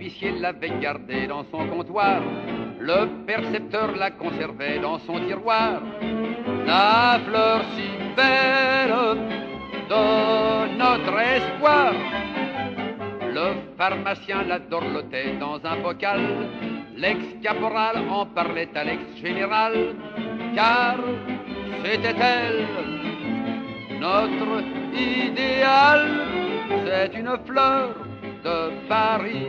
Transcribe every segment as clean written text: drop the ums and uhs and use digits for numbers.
l'épicier l'avait gardée dans son comptoir, le percepteur la conservait dans son tiroir. La fleur si belle de notre espoir, le pharmacien la dorlotait dans un bocal, l'ex-caporal en parlait à l'ex-général, car c'était elle, notre idéal. C'est une fleur de Paris,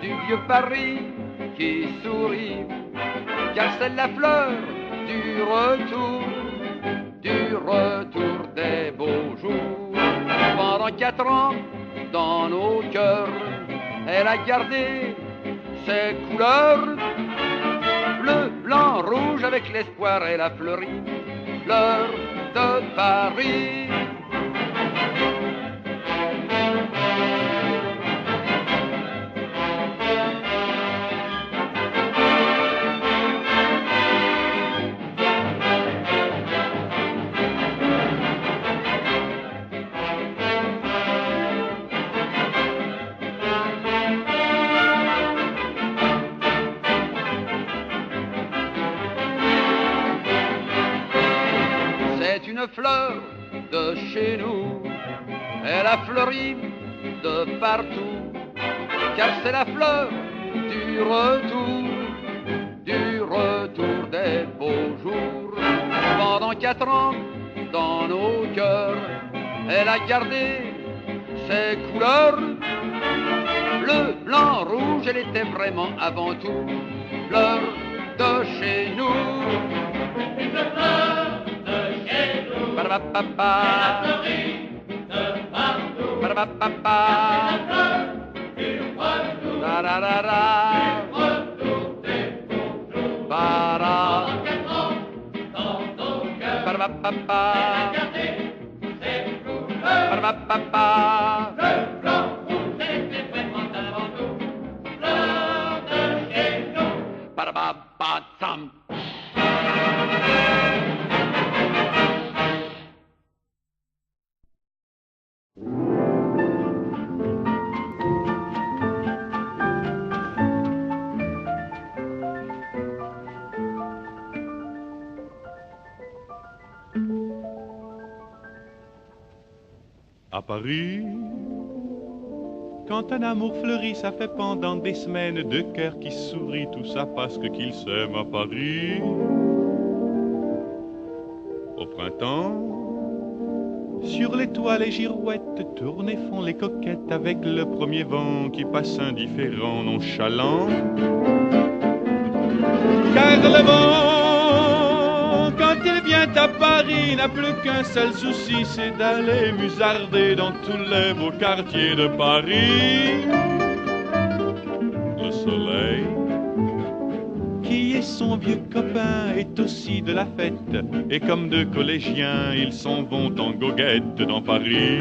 du vieux Paris qui sourit, car c'est la fleur du retour des beaux jours. Pendant 4 ans, dans nos cœurs, elle a gardé ses couleurs, bleu, blanc, rouge, avec l'espoir, elle a fleuri, fleur de Paris. Une fleur de chez nous, elle a fleuri de partout, car c'est la fleur du retour des beaux jours. Pendant 4 ans, dans nos cœurs, elle a gardé ses couleurs, bleu, blanc, rouge, elle était vraiment avant tout fleur de chez nous. Une fleur de chez nous, Ba-da-ba-ba-ba. elle a fleuri de partout. Ba-da-ba-ba-ba. C'est la fleur du retour, Da-da-da-da. du retour des beaux jours. Ba-da. Pendant 4 ans, dans nos cœurs, Ba-da-ba-ba-ba. elle a gardé ses couleurs. Ba-da-ba-ba-ba. Le blanc rouge était vraiment avant tout fleur de chez nous. Ba-da-ba-ba-tsam. À Paris, quand un amour fleurit, ça fait pendant des semaines 2 cœurs qui sourient, tout ça parce qu'ils s'aiment à Paris. Au printemps, sur les toits les girouettes tournent et font les coquettes avec le premier vent qui passe indifférent, nonchalant. Car le vent, quand il vient à Paris, n'a plus qu'un seul souci, c'est d'aller musarder dans tous les beaux quartiers de Paris. Le soleil, qui est son vieux copain, est aussi de la fête, et comme 2 collégiens, ils s'en vont en goguette dans Paris.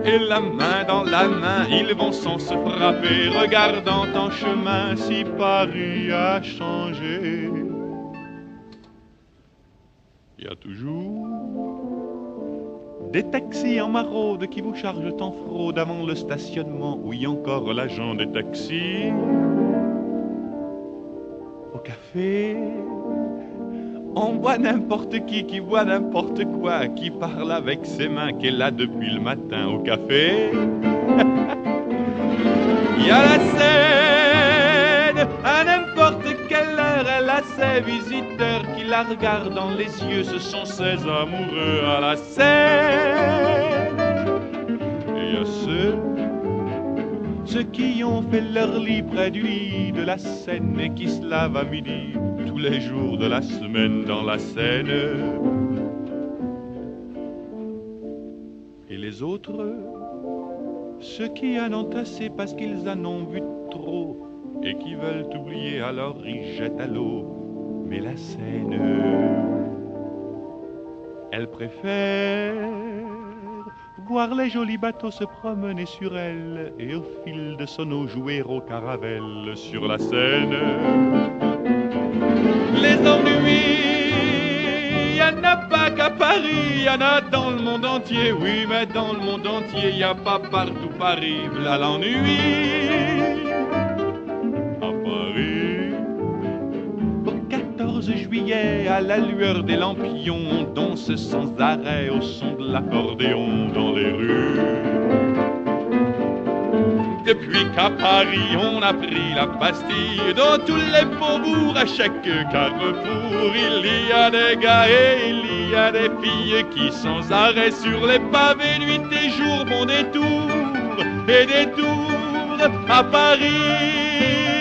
Et la main dans la main, ils vont sans se frapper, regardant en chemin si Paris a changé. Il y a toujours des taxis en maraude qui vous chargent en fraude avant le stationnement. Oui, encore l'agent des taxis. Au café, on voit n'importe qui voit n'importe quoi, qui parle avec ses mains, qui est là depuis le matin au café. Il y a la scène, à n'importe quelle heure, elle a ses visiteurs qui la regardent dans les yeux, ce sont ses amoureux à la scène. Et il y a ceux qui ont fait leur lit près du lit de la Seine et qui se lavent à midi tous les jours de la semaine dans la Seine. Et les autres, ceux qui en ont assez parce qu'ils en ont vu trop et qui veulent oublier, alors ils jettent à l'eau. Mais la Seine, elle préfère voir les jolis bateaux se promener sur elle et au fil de son eau jouer au caravelle sur la Seine. Les ennuis, y en a pas qu'à Paris, y en a dans le monde entier, oui, mais dans le monde entier, y a pas partout Paris, v'là l'ennui. À Paris, au 14 juillet, à la lueur des lampions, on danse sans arrêt au son de l'accordéon dans les rues. Depuis qu'à Paris on a pris la Bastille, dans tous les faubourgs, à chaque carrefour, il y a des gars et il y a des filles qui sans arrêt sur les pavés, nuit et jour, font des tours et des tours à Paris.